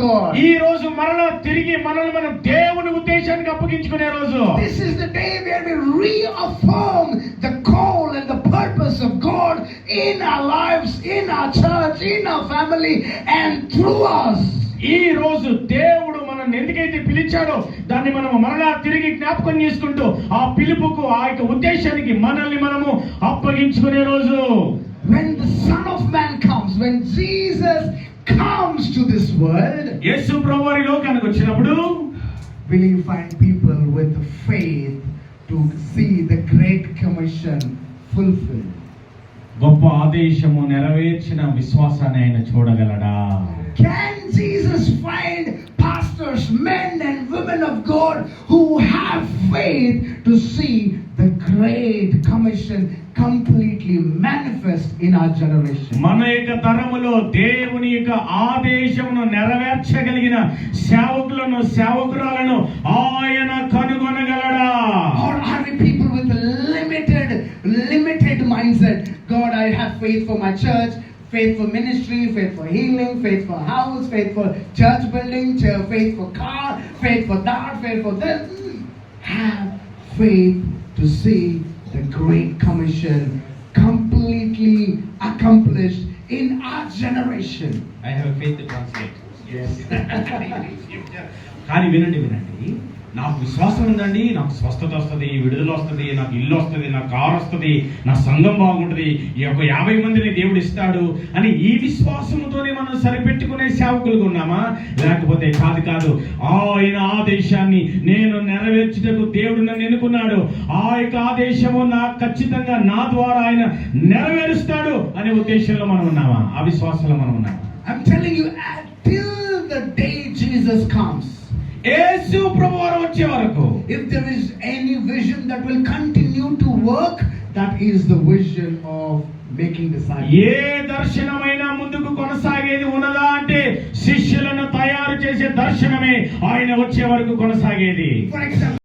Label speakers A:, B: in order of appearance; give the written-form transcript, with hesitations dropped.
A: God.
B: ఈ రోజు మరలా తిరిగి మనల్ని మనం దేవుని ఉద్దేశానికి అప్పగించుకునే రోజు.
A: This is the day where we reaffirm the call and the purpose of God in our lives, in our church, in our family, and through us.
B: ఈ రోజు దేవుడు మనల్ని ఎందుకైతే పిలిచాడో దాన్ని మనం మరలా తిరిగి జ్ఞాపకం చేసుకుంటూ ఆ పిలుపుకు ఆ యొక్క ఉద్దేశానికి మనల్ని మనము అప్పగించుకునే రోజు.
A: When the Son of Man comes, when Jesus comes to this world,
B: యేసు ప్రభువారి లోకానికి వచ్చినప్పుడు
A: will you find people with the faith to see the Great Commission fulfilled?
B: గొప్ప ఆదేశము నెరవేర్చిన విశ్వాసాన్ని ఆయన చూడగలడా?
A: Can Jesus find pastors, men and women of God who have faith to see the Great Commission completely manifest in our generation?
B: మన యొక్క తరములో దేవుని యొక్క ఆదేశమును నెరవేర్చగలిగిన సేవకులను సేవకురాలను ఆయన కనుగొనగలడా?
A: Or are we people with a limited mindset? God, I have faith for my church, faith for ministry, faith for healing, faith for house, faith for church building, faith for car, faith for that, faith for this. Have faith to see the Great Commission completely accomplished in our generation.
B: I have faith to translate.
A: Yes.
B: కానీ వినండి, నాకు విశ్వాసం ఉందండి, నాకు స్వస్థత వస్తుంది, విడుదల వస్తుంది, నాకు ఇల్లు వస్తుంది, నాకు కారు వస్తుంది, నా సంఘం బాగుంటుంది, ఈ యొక్క 50 మందిని దేవుడు ఇస్తాడు అని ఈ విశ్వాసంతోనే మనం సరిపెట్టుకునే సేవకులుగా ఉన్నామా? లేకపోతే కాదు, ఆయన ఆదేశాన్ని నేను నెరవేర్చుటకు దేవుడు నన్ను ఎన్నుకున్నాడు, ఆ యొక్క ఆదేశము ఖచ్చితంగా నా ద్వారా ఆయన నెరవేరుస్తాడు అనే ఉద్దేశంలో మనం ఉన్నామా? ఆ విశ్వాసంలో మనం ఉన్నామా?
A: I'm telling you, until the day Jesus comes,
B: యేసు ప్రభువారు వచ్చే వరకు,
A: if there is any vision that will continue to work, that is the vision of making disciples.
B: ఏ దర్శనమైనా ముందుకు కొనసాగేది ఉన్నదా అంటే శిష్యులను తయారు చేసే దర్శనమే ఆయన వచ్చే వరకు కొనసాగేది.
A: For example,